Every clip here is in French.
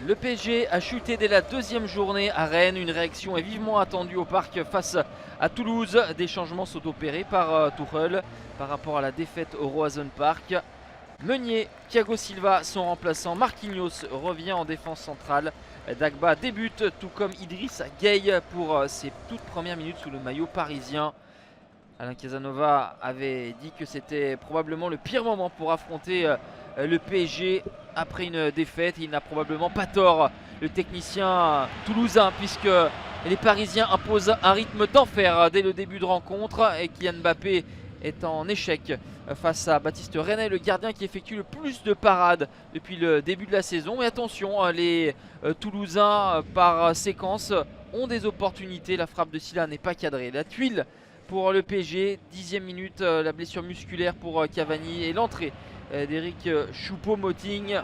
Le PSG a chuté dès la deuxième journée à Rennes. Une réaction est vivement attendue au parc face à Toulouse. Des changements sont opérés par Tuchel par rapport à la défaite au Roazhon Park. Meunier, Thiago Silva sont remplaçants. Marquinhos revient en défense centrale. Dagba débute, tout comme Idrissa Gueye pour ses toutes premières minutes sous le maillot parisien. Alain Casanova avait dit que c'était probablement le pire moment pour affronter le PSG après une défaite. Il n'a probablement pas tort, le technicien toulousain, puisque les Parisiens imposent un rythme d'enfer dès le début de rencontre et Kylian Mbappé est en échec face à Baptiste René, le gardien qui effectue le plus de parades depuis le début de la saison. Mais attention, les Toulousains par séquence ont des opportunités. La frappe de Sylla n'est pas cadrée. La tuile pour le PSG, 10e minute, la blessure musculaire pour Cavani et l'entrée d'Eric Choupo-Moting.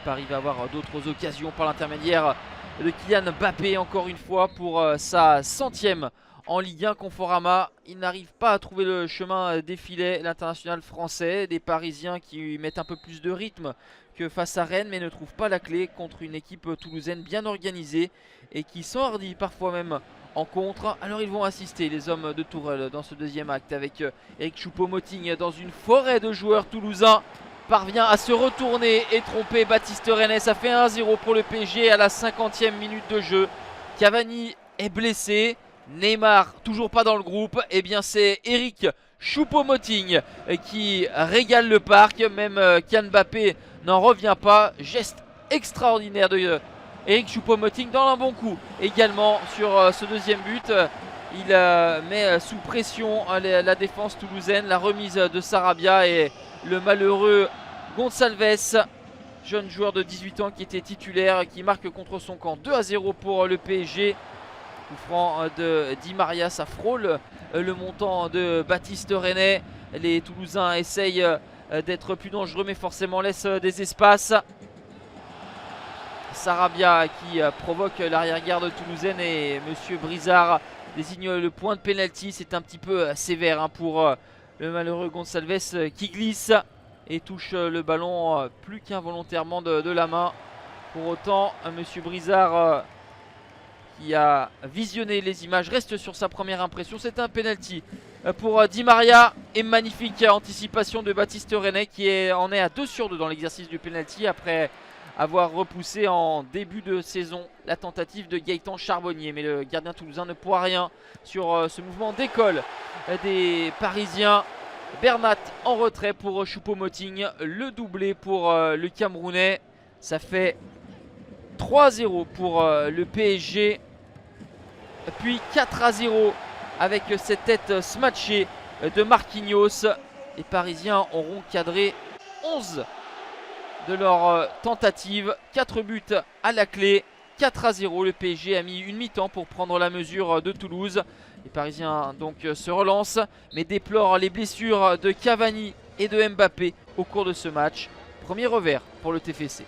Paris va avoir d'autres occasions par l'intermédiaire de Kylian Mbappé, encore une fois pour sa 100e en Ligue 1 Conforama. Il n'arrive pas à trouver le chemin des filets, l'international français. Des Parisiens qui mettent un peu plus de rythme que face à Rennes, mais ne trouvent pas la clé contre une équipe toulousaine bien organisée et qui s'enhardit parfois même en contre. Alors ils vont assister, les hommes de Tourelle, dans ce deuxième acte avec Eric Choupo-Moting dans une forêt de joueurs toulousains. Parvient à se retourner et tromper Baptiste René. Ça fait 1-0 pour le PSG à la 50e minute de jeu. Cavani est blessé. Neymar toujours pas dans le groupe. Et bien c'est Eric Choupo-Moting qui régale le parc. Même Kylian Mbappé n'en revient pas. Geste extraordinaire de Eric Choupo-Moting dans un bon coup. Également sur ce deuxième but. Il met sous pression la défense toulousaine. La remise de Sarabia et le malheureux Gonçalves, jeune joueur de 18 ans qui était titulaire, qui marque contre son camp. 2-0 pour le PSG. Coup franc de Di Maria, ça frôle le montant de Baptiste René. Les Toulousains essayent d'être plus dangereux, mais forcément laissent des espaces. Sarabia qui provoque l'arrière-garde toulousaine et Monsieur Brizard désigne le point de pénalty. C'est un petit peu sévère pour le malheureux Gonçalves qui glisse et touche le ballon plus qu'involontairement de la main. Pour autant, Monsieur Brizard qui a visionné les images reste sur sa première impression. C'est un penalty pour Di Maria et magnifique anticipation de Baptiste René qui en est à 2 sur 2 dans l'exercice du penalty après avoir repoussé en début de saison la tentative de Gaëtan Charbonnier. Mais le gardien toulousain ne pourra rien sur ce mouvement d'école des Parisiens. Bernat en retrait pour Choupo-Moting, le doublé pour le Camerounais. Ça fait 3-0 pour le PSG. Puis 4-0 avec cette tête smatchée de Marquinhos. Les Parisiens auront cadré 11 de leur tentative. 4 buts à la clé. 4-0. Le PSG a mis une mi-temps pour prendre la mesure de Toulouse. Les Parisiens donc se relancent, mais déplorent les blessures de Cavani et de Mbappé au cours de ce match. Premier revers pour le TFC.